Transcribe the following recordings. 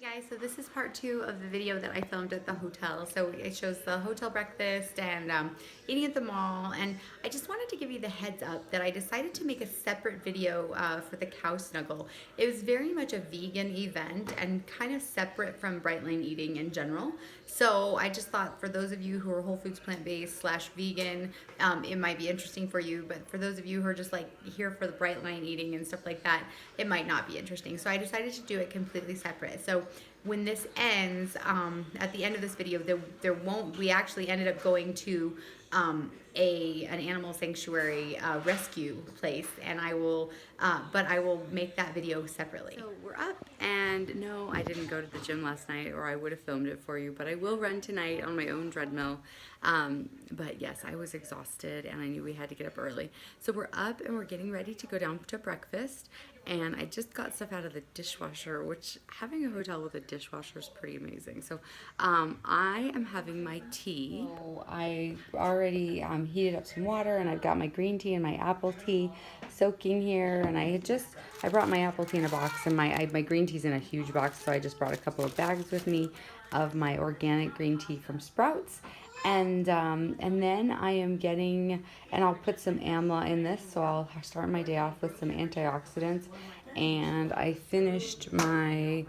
Hey guys, so this is part two of the video that I filmed at the hotel. So it shows the hotel breakfast and eating at the mall. And I just wanted to give you the heads up that I decided to make a separate video for the cow snuggle. It was very much a vegan event and kind of separate from Brightline eating in general. So I just thought for those of you who are Whole Foods plant-based / vegan, it might be interesting for you. But for those of you who are just like here for the Brightline eating and stuff like that, it might not be interesting. So I decided to do it completely separate. So when this ends, at the end of this video, there won't. We actually ended up going to an animal sanctuary rescue place, and but I will make that video separately. So we're up, and no, I didn't go to the gym last night, or I would have filmed it for you. But I will run tonight on my own treadmill. But yes, I was exhausted, and I knew we had to get up early. So we're up, and we're getting ready to go down to breakfast. And I just got stuff out of the dishwasher, which having a hotel with a dishwasher is pretty amazing. So I am having my tea. So I already heated up some water, and I've got my green tea and my apple tea soaking here. And I brought my apple tea in a box, and my green tea's in a huge box, so I just brought a couple of bags with me of my organic green tea from Sprouts. And then I am getting, and I'll put some amla in this, so I'll start my day off with some antioxidants. And I finished my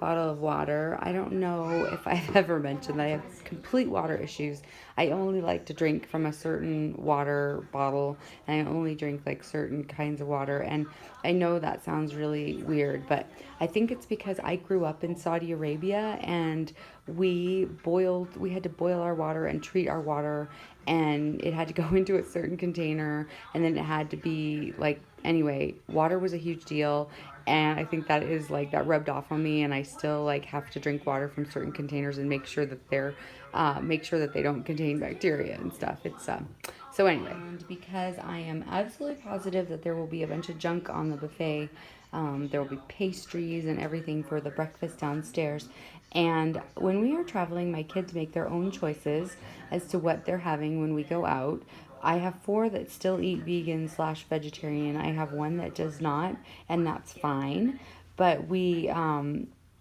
bottle of water. I don't know if I've ever mentioned that I have complete water issues. I only like to drink from a certain water bottle, and I only drink like certain kinds of water. And I know that sounds really weird, but I think it's because I grew up in Saudi Arabia, and we had to boil our water and treat our water, and it had to go into a certain container, and then it had to be like, anyway, water was a huge deal. And I think that rubbed off on me, and I still have to drink water from certain containers and make sure that they don't contain bacteria and stuff. So anyway, and because I am absolutely positive that there will be a bunch of junk on the buffet, there will be pastries and everything for the breakfast downstairs. And when we are traveling, my kids make their own choices as to what they're having when we go out. I have 4 that still eat vegan / vegetarian. I have 1 that does not, and that's fine. But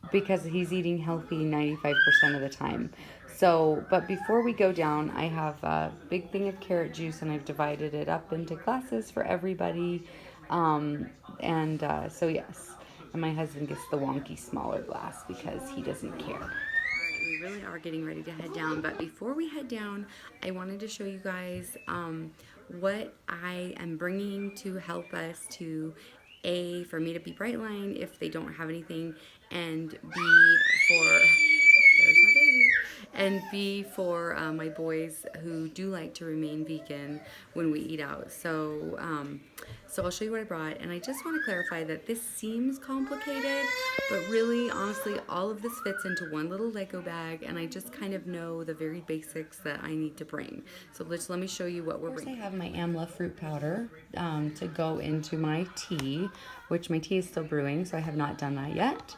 because he's eating healthy 95% of the time. So, but before we go down, I have a big thing of carrot juice, and I've divided it up into glasses for everybody. So yes, and my husband gets the wonky smaller glass because he doesn't care. We really are getting ready to head down, but before we head down, I wanted to show you guys what I am bringing to help us to for me to be Brightline if they don't have anything, and there's my baby, and B for my boys who do like to remain vegan when we eat out. So I'll show you what I brought, and I just want to clarify that this seems complicated, but really, honestly, all of this fits into one little Lego bag, and I just kind of know the very basics that I need to bring. So let me show you what we're bringing. I have my amla fruit powder to go into my tea, which my tea is still brewing, so I have not done that yet.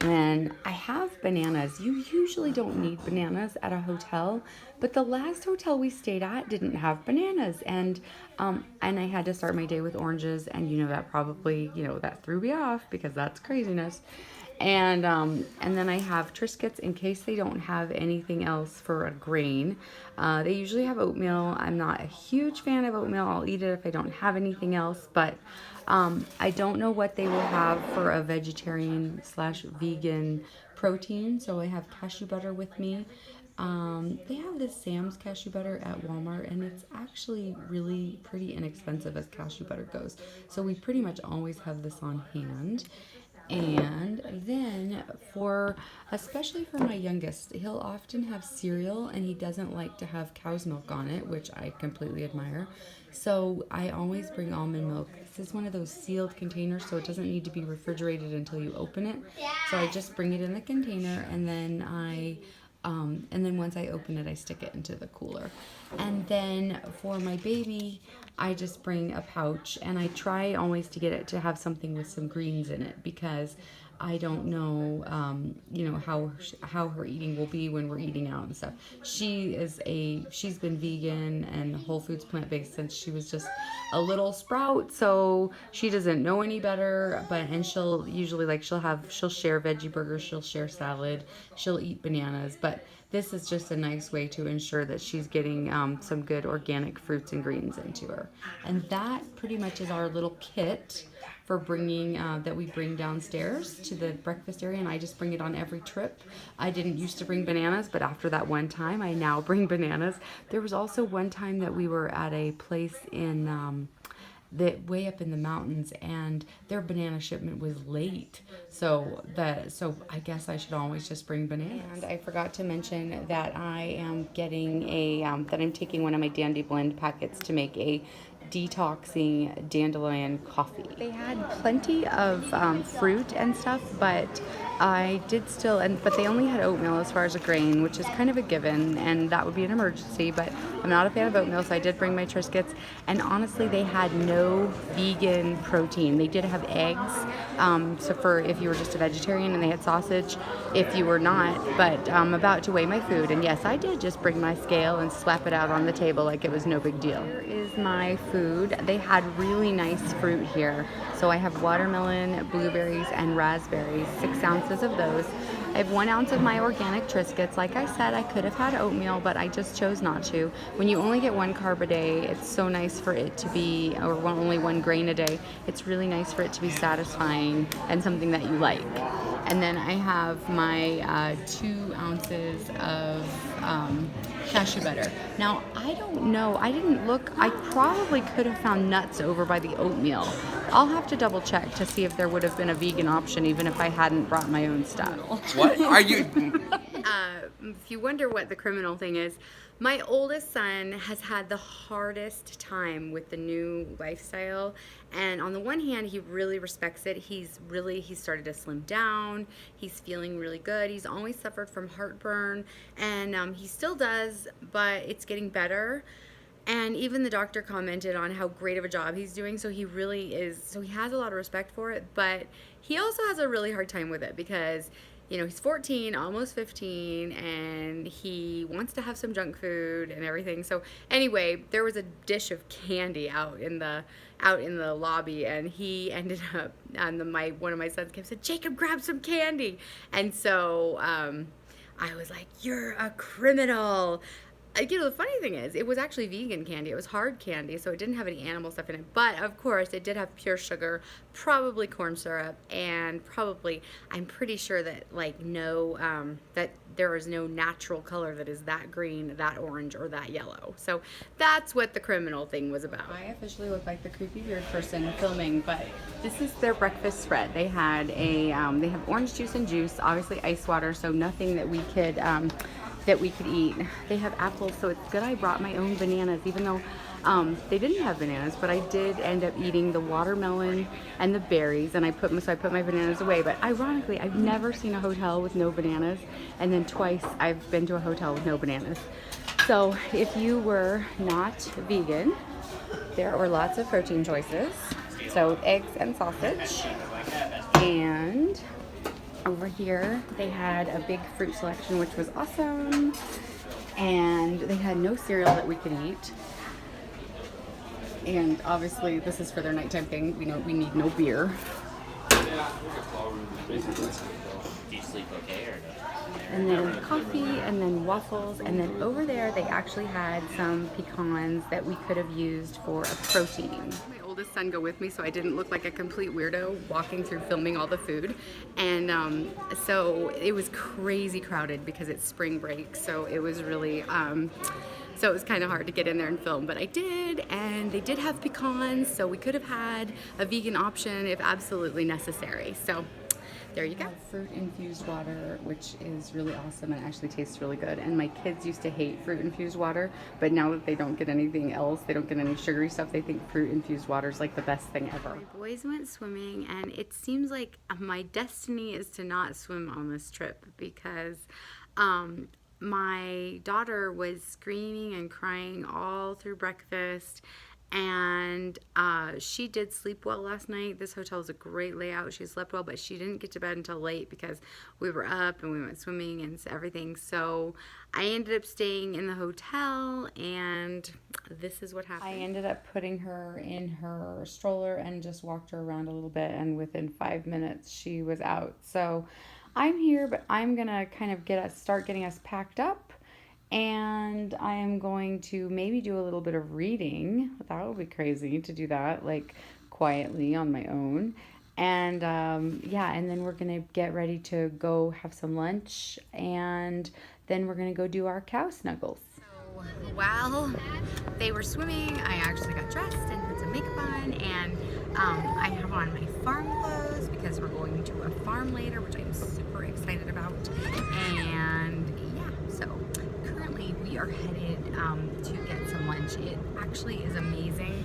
And I have bananas. You usually don't need bananas at a hotel, but the last hotel we stayed at didn't have bananas, and I had to start my day with oranges, and that probably that threw me off because that's craziness. And then I have Triscuits in case they don't have anything else for a grain. They usually have oatmeal. I'm not a huge fan of oatmeal. I'll eat it if I don't have anything else, but I don't know what they will have for a vegetarian / vegan protein. So I have cashew butter with me. They have this Sam's cashew butter at Walmart, and it's actually really pretty inexpensive as cashew butter goes. So we pretty much always have this on hand. And then especially for my youngest, he'll often have cereal, and he doesn't like to have cow's milk on it, which I completely admire. So I always bring almond milk. This is one of those sealed containers, so it doesn't need to be refrigerated until you open it. So I just bring it in the container, and then once I open it, I stick it into the cooler. And then for my baby, I just bring a pouch, and I try always to get it to have something with some greens in it because I don't know, you know, how her eating will be when we're eating out and stuff. She's been vegan and whole foods plant-based since she was just a little sprout, so she doesn't know any better, and she'll usually, like, she'll share veggie burgers, she'll share salad, she'll eat bananas, but this is just a nice way to ensure that she's getting some good organic fruits and greens into her. And that pretty much is our little kit for bringing that we bring downstairs to the breakfast area, and I just bring it on every trip. I didn't used to bring bananas, but after that one time I now bring bananas. There was also one time that we were at a place in way up in the mountains, and their banana shipment was late, so I guess I should always just bring bananas. And I forgot to mention that I am getting that I'm taking one of my Dandy Blend packets to make a detoxing dandelion coffee. They had plenty of fruit and stuff, but I did still, but they only had oatmeal as far as a grain, which is kind of a given, and that would be an emergency, but I'm not a fan of oatmeal, so I did bring my Triscuits, and honestly, they had no vegan protein. They did have eggs, so for if you were just a vegetarian, and they had sausage if you were not, but I'm about to weigh my food, and yes, I did just bring my scale and slap it out on the table like it was no big deal. Here is my food. They had really nice fruit here, so I have watermelon, blueberries, and raspberries, 6 ounces of those. I have 1 ounce of my organic Triscuits. Like I said, I could have had oatmeal, but I just chose not to. When you only get 1 carb a day, it's so nice for it to be, or only 1 grain a day, it's really nice for it to be satisfying and something that you like. And then I have my 2 ounces of cashew butter. Now, I don't know, I didn't look, I probably could have found nuts over by the oatmeal. I'll have to double check to see if there would have been a vegan option even if I hadn't brought my own stuff. What are you? If you wonder what the criminal thing is, my oldest son has had the hardest time with the new lifestyle, and on the one hand he really respects it. He's started to slim down, he's feeling really good. He's always suffered from heartburn, and he still does, but it's getting better. And even the doctor commented on how great of a job he's doing, so he really is, so he has a lot of respect for it, but he also has a really hard time with it because, you know, he's 14, almost 15, and he wants to have some junk food and everything. So anyway, there was a dish of candy out in the lobby, and he ended up, one of my sons came and said, "Jacob, grab some candy." And so I was like, "You're a criminal." You know, the funny thing is, it was actually vegan candy. It was hard candy, so it didn't have any animal stuff in it. But, of course, it did have pure sugar, probably corn syrup, and probably, I'm pretty sure that, like, that there is no natural color that is that green, that orange, or that yellow. So that's what the criminal thing was about. I officially look like the creepy weird person filming, but this is their breakfast spread. They had they have orange juice and juice, obviously ice water, so nothing that we could eat. They have apples, so it's good I brought my own bananas, even though they didn't have bananas, but I did end up eating the watermelon and the berries, and I put my bananas away. But ironically, I've never seen a hotel with no bananas, and then twice I've been to a hotel with no bananas. So if you were not vegan, there were lots of protein choices. So eggs and sausage, and over here they had a big fruit selection, which was awesome, and they had no cereal that we could eat, and obviously this is for their nighttime thing. We need no beer. Do you sleep okay or no? And then coffee, and then waffles, and then over there they actually had some pecans that we could have used for a protein. My oldest son go with me so I didn't look like a complete weirdo walking through filming all the food, and so it was crazy crowded because it's spring break, so it was really so it was kind of hard to get in there and film, but I did, and they did have pecans, so we could have had a vegan option if absolutely necessary. So there you go. Fruit-infused water, which is really awesome and actually tastes really good. And my kids used to hate fruit-infused water, but now that they don't get anything else, they don't get any sugary stuff, they think fruit-infused water is like the best thing ever. My boys went swimming, and it seems like my destiny is to not swim on this trip because my daughter was screaming and crying all through breakfast, and she did sleep well last night. This hotel is a great layout. She slept well, but she didn't get to bed until late because we were up and we went swimming and everything. So I ended up staying in the hotel, and this is what happened. I ended up putting her in her stroller and just walked her around a little bit, and within 5 minutes she was out. So I'm here, but I'm gonna kind of start getting us packed up, and I am going to maybe do a little bit of reading. That would be crazy to do that, like quietly on my own. And yeah, and then we're gonna get ready to go have some lunch, and then we're gonna go do our cow snuggles. So while they were swimming, I actually got dressed and put some makeup on, and I have on my farm clothes because we're going to a farm later, which I'm super excited about. And yeah, so currently we are headed to get some lunch. It actually is amazing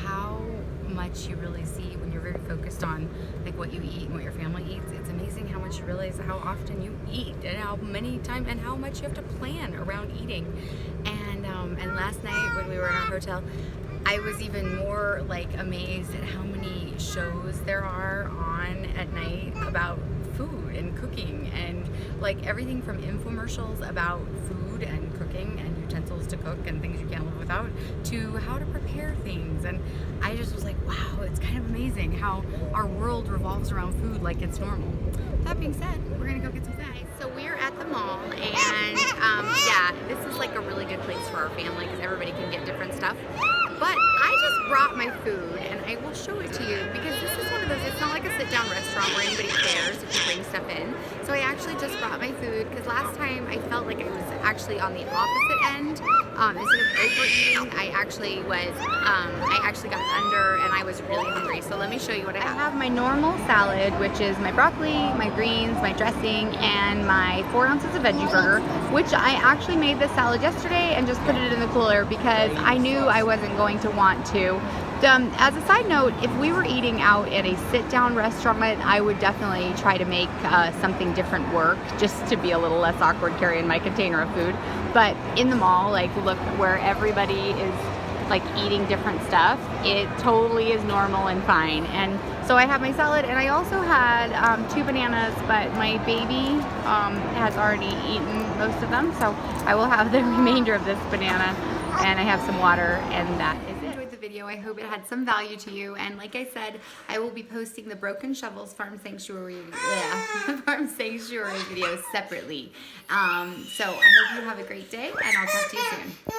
how much you really see when you're very focused on like what you eat and what your family eats. It's amazing how much you realize how often you eat and how many times and how much you have to plan around eating. And last night when we were in our hotel, I was even more like amazed at how many shows there are on at night about food and cooking, and like everything from infomercials about food and cooking and utensils to cook and things you can't live without, to how to prepare things. And I just was like, wow, it's kind of amazing how our world revolves around food like it's normal. That being said, we're gonna go get some food. So we're at the mall, and yeah, this is like a really good place for our family because everybody can get different stuff. But I just brought my food, and I will show it to you because this is one of those, it's not like a sit-down restaurant where anybody cares if you bring stuff in. So I actually just brought my food because last time I felt like I was actually on the opposite end. Instead of overeating, I actually got under, and I was really hungry. So let me show you what I have. I have my normal salad, which is my broccoli, my greens, my dressing, and my 4 ounces of veggie burger, which I actually made this salad yesterday and just put it in the cooler because I knew I wasn't going to want to. As a side note, if we were eating out at a sit-down restaurant, I would definitely try to make something different work, just to be a little less awkward carrying my container of food. But in the mall, like, look, where everybody is like eating different stuff, it totally is normal and fine. And so I have my salad, and I also had 2 bananas, but my baby has already eaten most of them, so I will have the remainder of this banana, and I have some water, and that is it. Enjoyed the video. I hope it had some value to you, and like I said, I will be posting the Broken Shovels Farm Sanctuary Farm Sanctuary videos separately. So I hope you have a great day, and I'll talk to you soon.